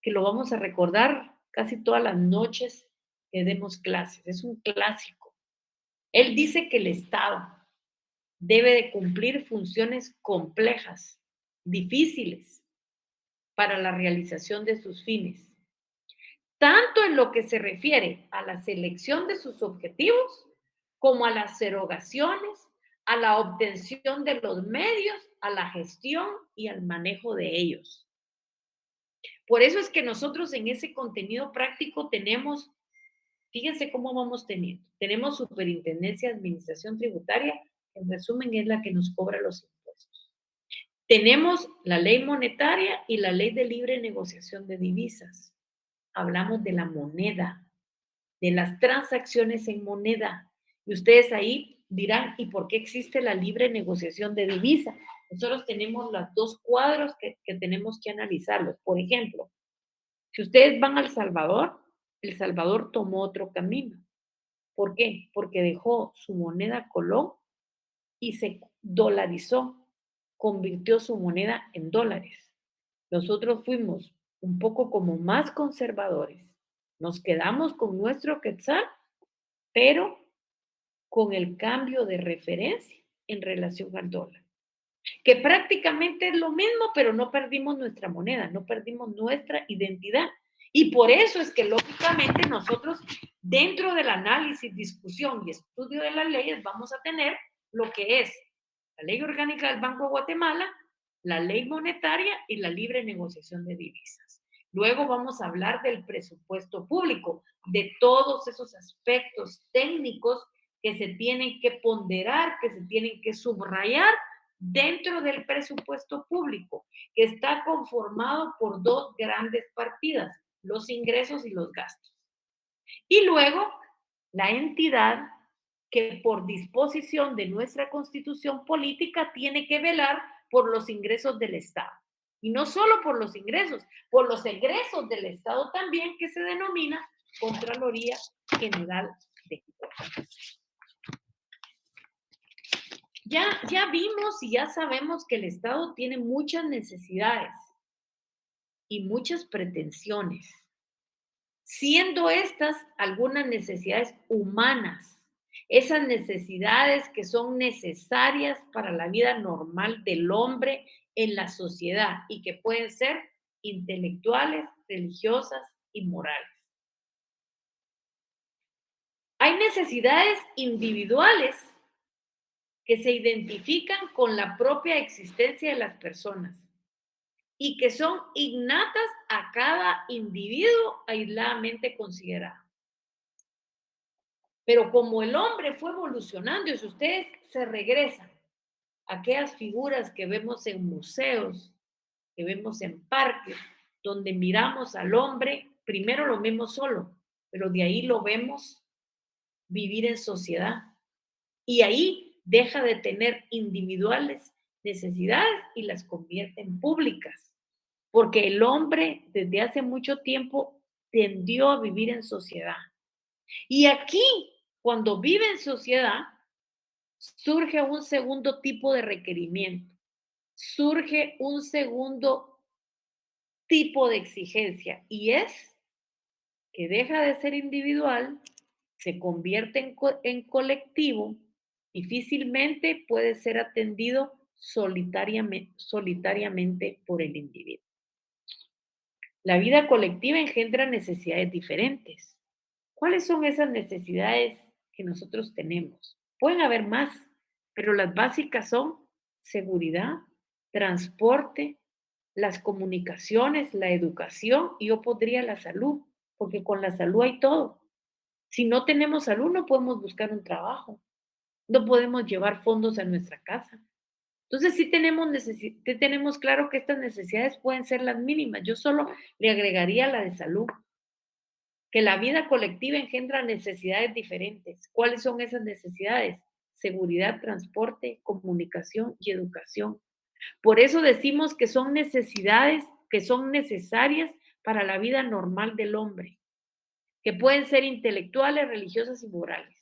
que lo vamos a recordar casi todas las noches que demos clases. Es un clásico. Él dice que el Estado debe de cumplir funciones complejas, difíciles para la realización de sus fines, tanto en lo que se refiere a la selección de sus objetivos como a las erogaciones, a la obtención de los medios, a la gestión y al manejo de ellos. Por eso es que nosotros en ese contenido práctico tenemos, fíjense cómo vamos teniendo, tenemos Superintendencia de Administración Tributaria, en resumen es la que nos cobra los impuestos. Tenemos la ley monetaria y la ley de libre negociación de divisas. Hablamos de la moneda, de las transacciones en moneda. Y ustedes ahí dirán, ¿y por qué existe la libre negociación de divisa? Nosotros tenemos los dos cuadros que tenemos que analizarlos. Por ejemplo, si ustedes van a El Salvador tomó otro camino. ¿Por qué? Porque dejó su moneda colón y se dolarizó, convirtió su moneda en dólares. Nosotros fuimos un poco como más conservadores. Nos quedamos con nuestro quetzal, pero con el cambio de referencia en relación al dólar, que prácticamente es lo mismo, pero no perdimos nuestra moneda, no perdimos nuestra identidad. Y por eso es que lógicamente nosotros, dentro del análisis, discusión y estudio de las leyes, vamos a tener lo que es la ley orgánica del Banco de Guatemala, la ley monetaria y la libre negociación de divisas. Luego vamos a hablar del presupuesto público, de todos esos aspectos técnicos que se tienen que ponderar, que se tienen que subrayar dentro del presupuesto público, que está conformado por dos grandes partidas, los ingresos y los gastos. Y luego, la entidad que por disposición de nuestra Constitución política tiene que velar por los ingresos del Estado. Y no solo por los ingresos egresos del Estado también, que se denomina Contraloría General de Cuentas. Ya vimos y ya sabemos que el Estado tiene muchas necesidades y muchas pretensiones, siendo estas algunas necesidades humanas, esas necesidades que son necesarias para la vida normal del hombre en la sociedad y que pueden ser intelectuales, religiosas y morales. Hay necesidades individuales que se identifican con la propia existencia de las personas y que son innatas a cada individuo aisladamente considerado. Pero como el hombre fue evolucionando, y si ustedes se regresan a aquellas figuras que vemos en museos, que vemos en parques, donde miramos al hombre, primero lo vemos solo, pero de ahí lo vemos vivir en sociedad. Y ahí deja de tener individuales necesidades y las convierte en públicas, porque el hombre desde hace mucho tiempo tendió a vivir en sociedad. Y aquí, cuando vive en sociedad, surge un segundo tipo de requerimiento, surge un segundo tipo de exigencia, y es que deja de ser individual se convierte en colectivo, difícilmente puede ser atendido solitariamente por el individuo. La vida colectiva engendra necesidades diferentes. ¿Cuáles son esas necesidades que nosotros tenemos? Pueden haber más, pero las básicas son seguridad, transporte, las comunicaciones, la educación y yo podría la salud, porque con la salud hay todo. Si no tenemos salud, no podemos buscar un trabajo, no podemos llevar fondos a nuestra casa. Entonces, sí tenemos claro que estas necesidades pueden ser las mínimas. Yo solo le agregaría la de salud, que la vida colectiva engendra necesidades diferentes. ¿Cuáles son esas necesidades? Seguridad, transporte, comunicación y educación. Por eso decimos que son necesidades que son necesarias para la vida normal del hombre, que pueden ser intelectuales, religiosas y morales.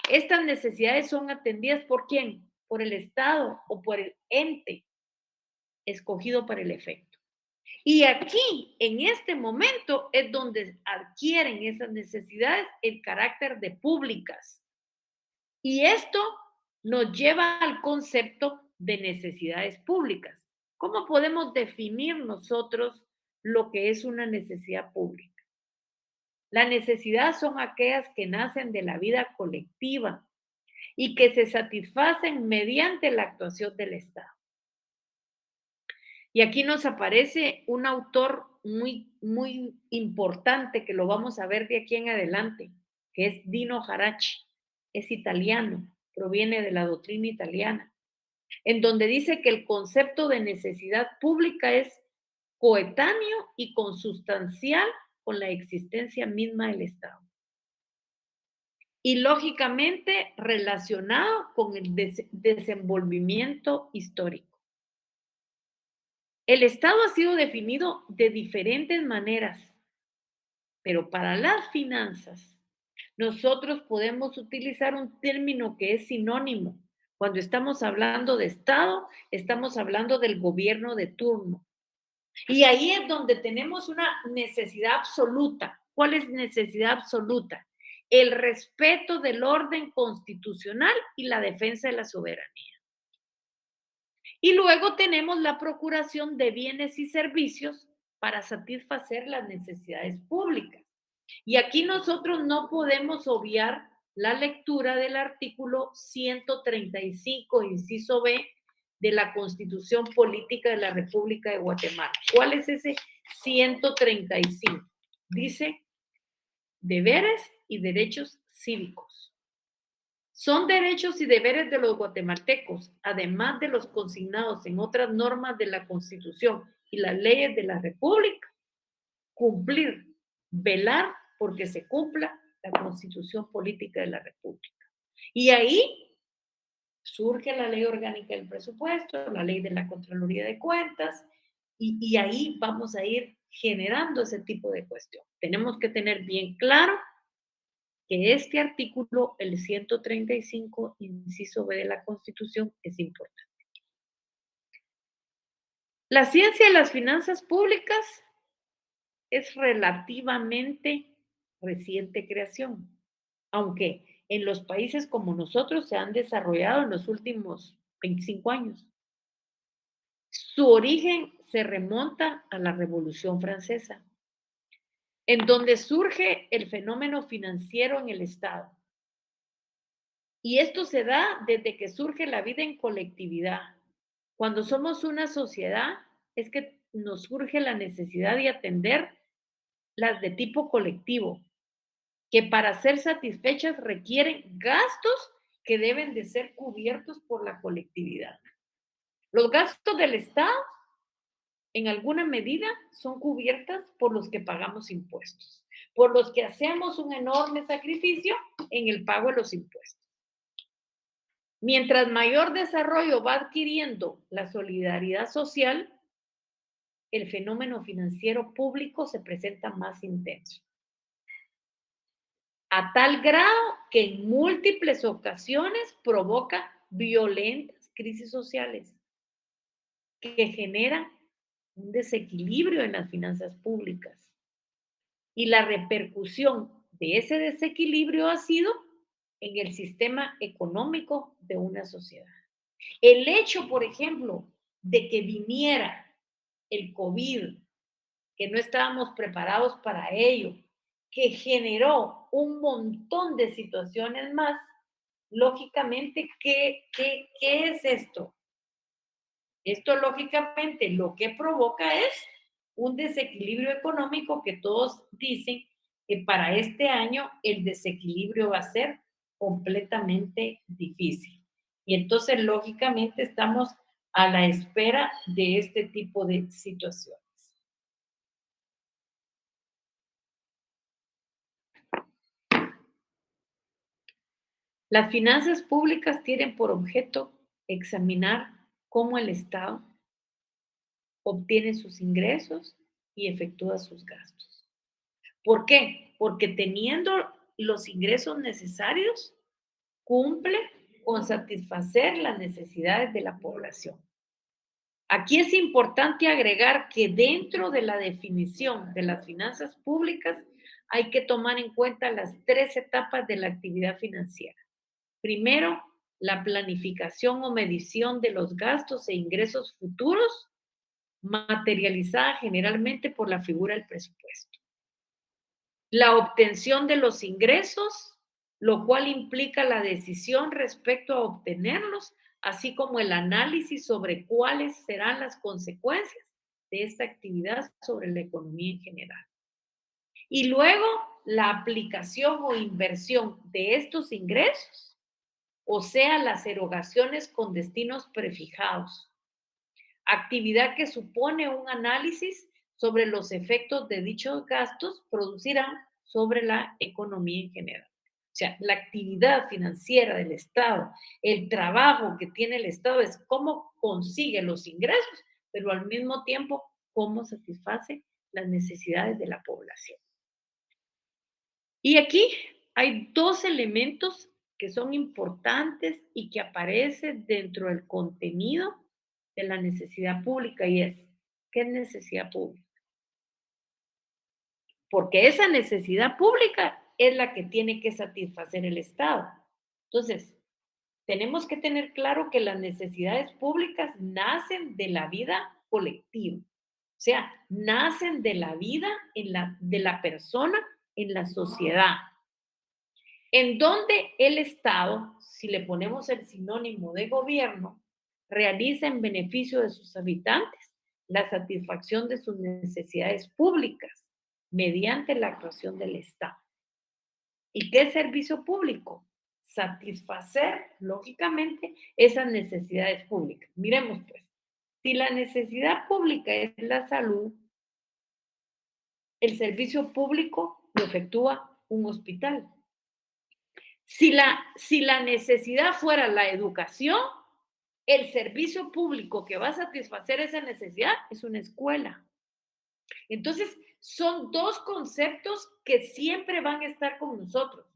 Estas necesidades son atendidas ¿por quién? Por el Estado o por el ente escogido para el efecto. Y aquí, en este momento, es donde adquieren esas necesidades el carácter de públicas. Y esto nos lleva al concepto de necesidades públicas. ¿Cómo podemos definir nosotros lo que es una necesidad pública? La necesidad son aquellas que nacen de la vida colectiva y que se satisfacen mediante la actuación del Estado. Y aquí nos aparece un autor muy importante que lo vamos a ver de aquí en adelante, que es Dino Garaci. Es italiano, proviene de la doctrina italiana, en donde dice que el concepto de necesidad pública es coetáneo y consustancial con la existencia misma del Estado. Y lógicamente relacionado con el desenvolvimiento histórico. El Estado ha sido definido de diferentes maneras, pero para las finanzas nosotros podemos utilizar un término que es sinónimo. Cuando estamos hablando de Estado, estamos hablando del gobierno de turno. Y ahí es donde tenemos una necesidad absoluta. ¿Cuál es necesidad absoluta? El respeto del orden constitucional y la defensa de la soberanía. Y luego tenemos la procuración de bienes y servicios para satisfacer las necesidades públicas. Y aquí nosotros no podemos obviar la lectura del artículo 135, inciso B, de la Constitución Política de la República de Guatemala. ¿Cuál es ese 135? Dice, deberes y derechos cívicos. Son derechos y deberes de los guatemaltecos, además de los consignados en otras normas de la Constitución y las leyes de la República, cumplir, velar porque se cumpla la Constitución Política de la República. Y ahí surge la Ley Orgánica del Presupuesto, la Ley de la Contraloría de Cuentas, y ahí vamos a ir generando ese tipo de cuestión. Tenemos que tener bien claro que este artículo, el 135, inciso B de la Constitución, es importante. La ciencia de las finanzas públicas es relativamente reciente creación, aunque en los países como nosotros se han desarrollado en los últimos 25 años. Su origen se remonta a la Revolución Francesa, en donde surge el fenómeno financiero en el Estado. Y esto se da desde que surge la vida en colectividad. Cuando somos una sociedad, es que nos surge la necesidad de atender las de tipo colectivo, que para ser satisfechas requieren gastos que deben de ser cubiertos por la colectividad. Los gastos del Estado, en alguna medida, son cubiertas por los que pagamos impuestos, por los que hacemos un enorme sacrificio en el pago de los impuestos. Mientras mayor desarrollo va adquiriendo la solidaridad social, el fenómeno financiero público se presenta más intenso. A tal grado que en múltiples ocasiones provoca violentas crisis sociales que generan un desequilibrio en las finanzas públicas. Y la repercusión de ese desequilibrio ha sido en el sistema económico de una sociedad. El hecho, por ejemplo, de que viniera el COVID, que no estábamos preparados para ello, que generó un montón de situaciones más, lógicamente, ¿qué es esto? Esto, lógicamente, lo que provoca es un desequilibrio económico que todos dicen que para este año el desequilibrio va a ser completamente difícil. Y entonces, lógicamente, estamos a la espera de este tipo de situaciones. Las finanzas públicas tienen por objeto examinar cómo el Estado obtiene sus ingresos y efectúa sus gastos. ¿Por qué? Porque teniendo los ingresos necesarios, cumple con satisfacer las necesidades de la población. Aquí es importante agregar que dentro de la definición de las finanzas públicas hay que tomar en cuenta las 3 etapas de la actividad financiera. Primero, la planificación o medición de los gastos e ingresos futuros, materializada generalmente por la figura del presupuesto. La obtención de los ingresos, lo cual implica la decisión respecto a obtenerlos, así como el análisis sobre cuáles serán las consecuencias de esta actividad sobre la economía en general. Y luego, la aplicación o inversión de estos ingresos, o sea, las erogaciones con destinos prefijados. Actividad que supone un análisis sobre los efectos de dichos gastos producirán sobre la economía en general. O sea, la actividad financiera del Estado, el trabajo que tiene el Estado es cómo consigue los ingresos, pero al mismo tiempo cómo satisface las necesidades de la población. Y aquí hay 2 elementos que son importantes y que aparecen dentro del contenido de la necesidad pública, y es, ¿qué es necesidad pública? Porque esa necesidad pública es la que tiene que satisfacer el Estado. Entonces, tenemos que tener claro que las necesidades públicas nacen de la vida colectiva, o sea, nacen de la vida de la persona en la sociedad, en donde el Estado, si le ponemos el sinónimo de gobierno, realiza en beneficio de sus habitantes la satisfacción de sus necesidades públicas mediante la actuación del Estado. ¿Y qué es servicio público? Satisfacer, lógicamente, esas necesidades públicas. Miremos, pues, si la necesidad pública es la salud, el servicio público lo efectúa un hospital. Si la necesidad fuera la educación, el servicio público que va a satisfacer esa necesidad es una escuela. Entonces, son 2 conceptos que siempre van a estar con nosotros.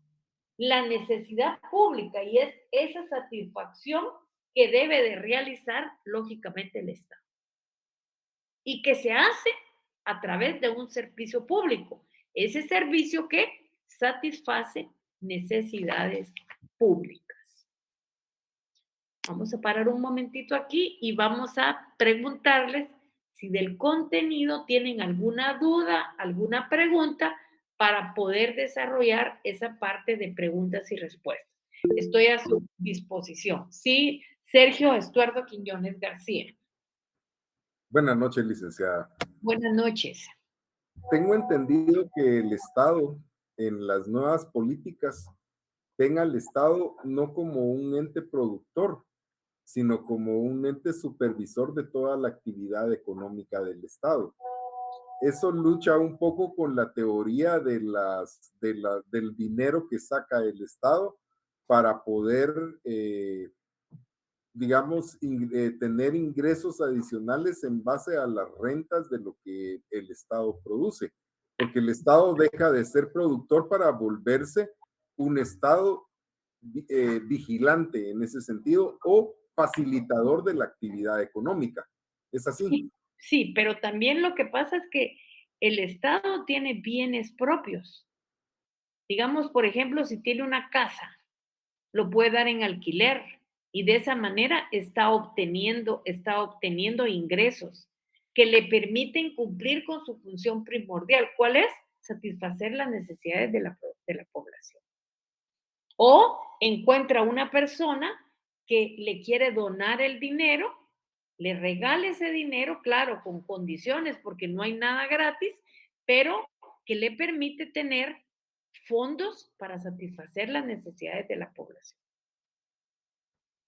La necesidad pública, y es esa satisfacción que debe de realizar, lógicamente, el Estado. Y que se hace a través de un servicio público. Ese servicio que satisface necesidades públicas. Vamos a parar un momentito aquí y vamos a preguntarles si del contenido tienen alguna duda, alguna pregunta para poder desarrollar esa parte de preguntas y respuestas. Estoy a su disposición. Sí, Sergio Estuardo Quiñones García. Buenas noches, licenciada. Buenas noches. Tengo entendido que el Estado, en las nuevas políticas, ven al Estado no como un ente productor, sino como un ente supervisor de toda la actividad económica del Estado. Eso lucha un poco con la teoría del dinero que saca el Estado para poder, digamos, tener ingresos adicionales en base a las rentas de lo que el Estado produce. Porque el Estado deja de ser productor para volverse un Estado vigilante en ese sentido o facilitador de la actividad económica. ¿Es así? Sí, pero también lo que pasa es que el Estado tiene bienes propios. Digamos, por ejemplo, si tiene una casa, lo puede dar en alquiler y de esa manera está obteniendo ingresos que le permiten cumplir con su función primordial. ¿Cuál es? Satisfacer las necesidades de la población. O encuentra una persona que le quiere donar el dinero, le regale ese dinero, claro, con condiciones, porque no hay nada gratis, pero que le permite tener fondos para satisfacer las necesidades de la población.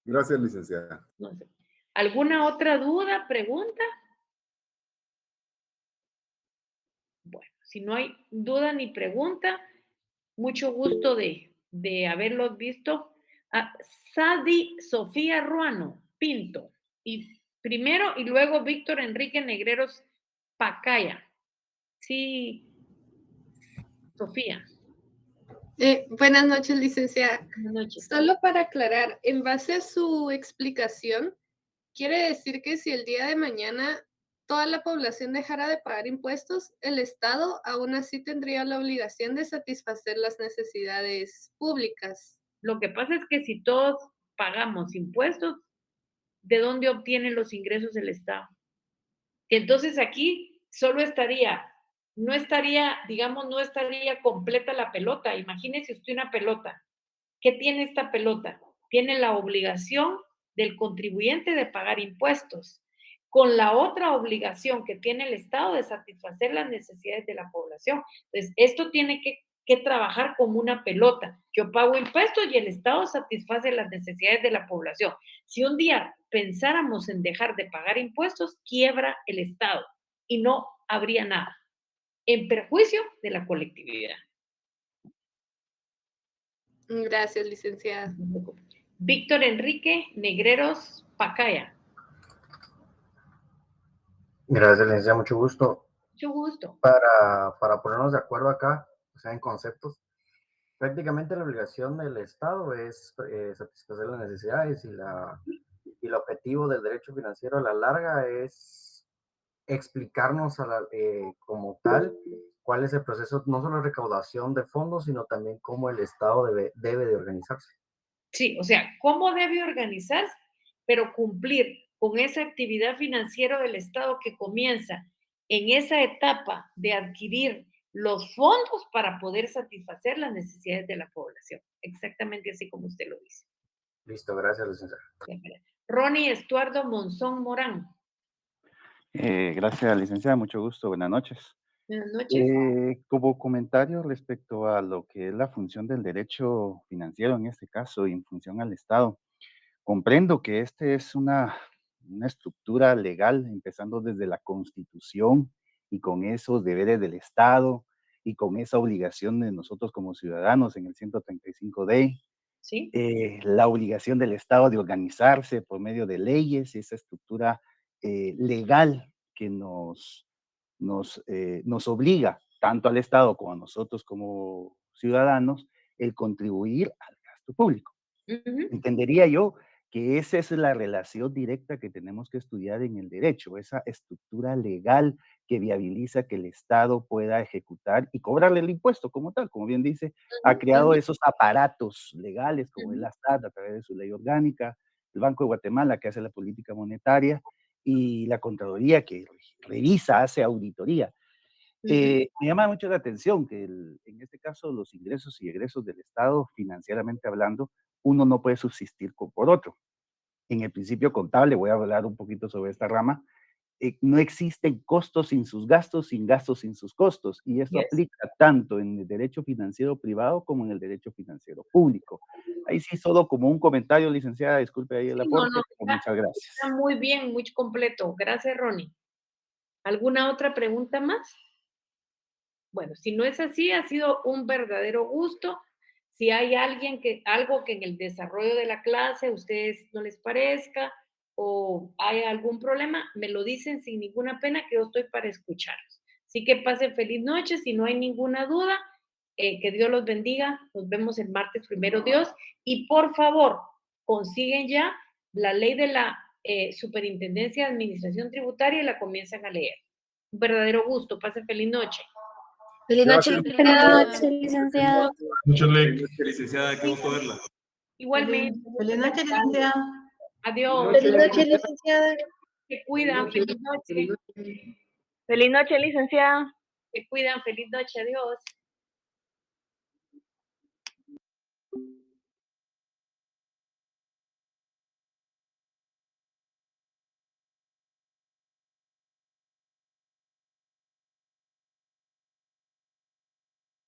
Gracias, licenciada. No sé. ¿Alguna otra duda, pregunta? Bueno, si no hay duda ni pregunta, mucho gusto de haberlos visto. Sadi Sofía Ruano Pinto. Y primero y luego Víctor Enrique Negreros Pacaya. Sí, Sofía. Buenas noches, licenciada. Buenas noches. Solo para aclarar, en base a su explicación, quiere decir que si el día de mañana toda la población dejara de pagar impuestos, el Estado aún así tendría la obligación de satisfacer las necesidades públicas. Lo que pasa es que si todos pagamos impuestos, ¿de dónde obtienen los ingresos el Estado? Y entonces aquí solo no estaría completa la pelota. Imagínese usted una pelota. ¿Qué tiene esta pelota? Tiene la obligación del contribuyente de pagar impuestos, con la otra obligación que tiene el Estado de satisfacer las necesidades de la población. Entonces, esto tiene que trabajar como una pelota. Yo pago impuestos y el Estado satisface las necesidades de la población. Si un día pensáramos en dejar de pagar impuestos, quiebra el Estado y no habría nada, en perjuicio de la colectividad. Gracias, licenciada. Víctor Enrique Negreros Pacaya. Gracias, licenciada, mucho gusto. Mucho gusto. Para ponernos de acuerdo acá, o sea, en conceptos, prácticamente la obligación del Estado es satisfacer las necesidades y el objetivo del derecho financiero a la larga es explicarnos como tal cuál es el proceso, no solo de recaudación de fondos, sino también cómo el Estado debe de organizarse. Sí, o sea, cómo debe organizarse, pero cumplir con esa actividad financiera del Estado que comienza en esa etapa de adquirir los fondos para poder satisfacer las necesidades de la población. Exactamente así como usted lo dice. Listo, gracias, licenciada. Ronnie Estuardo Monzón Morán. Gracias, licenciada, mucho gusto, buenas noches. Buenas noches. Como comentario respecto a lo que es la función del derecho financiero en este caso y en función al Estado, comprendo que este es una estructura legal empezando desde la Constitución y con esos deberes del Estado y con esa obligación de nosotros como ciudadanos en el 135D. ¿Sí? La obligación del Estado de organizarse por medio de leyes, esa estructura legal que nos obliga tanto al Estado como a nosotros como ciudadanos el contribuir al gasto público. Entendería yo que esa es la relación directa que tenemos que estudiar en el derecho, esa estructura legal que viabiliza que el Estado pueda ejecutar y cobrarle el impuesto como tal, como bien dice, ha creado esos aparatos legales como es la SAT a través de su ley orgánica, el Banco de Guatemala que hace la política monetaria y la Contraloría que revisa, hace auditoría. Me llama mucho la atención que en este caso los ingresos y egresos del Estado, financieramente hablando, uno no puede subsistir por otro. En el principio contable, voy a hablar un poquito sobre esta rama, no existen costos sin sus gastos, sin gastos sin sus costos, y esto aplica tanto en el derecho financiero privado como en el derecho financiero público. Ahí sí, solo como un comentario, licenciada, disculpe ahí el aporte, muchas gracias. Está muy bien, muy completo. Gracias, Ronnie. ¿Alguna otra pregunta más? Bueno, si no es así, ha sido un verdadero gusto. Si hay algo que en el desarrollo de la clase a ustedes no les parezca o hay algún problema, me lo dicen sin ninguna pena que yo estoy para escucharlos. Así que pasen feliz noche, si no hay ninguna duda, que Dios los bendiga. Nos vemos el martes, primero Dios. Y por favor, consiguen ya la ley de la Superintendencia de Administración Tributaria y la comienzan a leer. Un verdadero gusto. Pasen feliz noche. Feliz noche, licenciada. Mucho licenciada, qué gusto verla. Igualmente. Feliz noche, licenciada. Adiós. Feliz noche, licenciada. Se cuidan. Feliz noche. Feliz noche, licenciada. Se cuidan. Feliz noche. Adiós.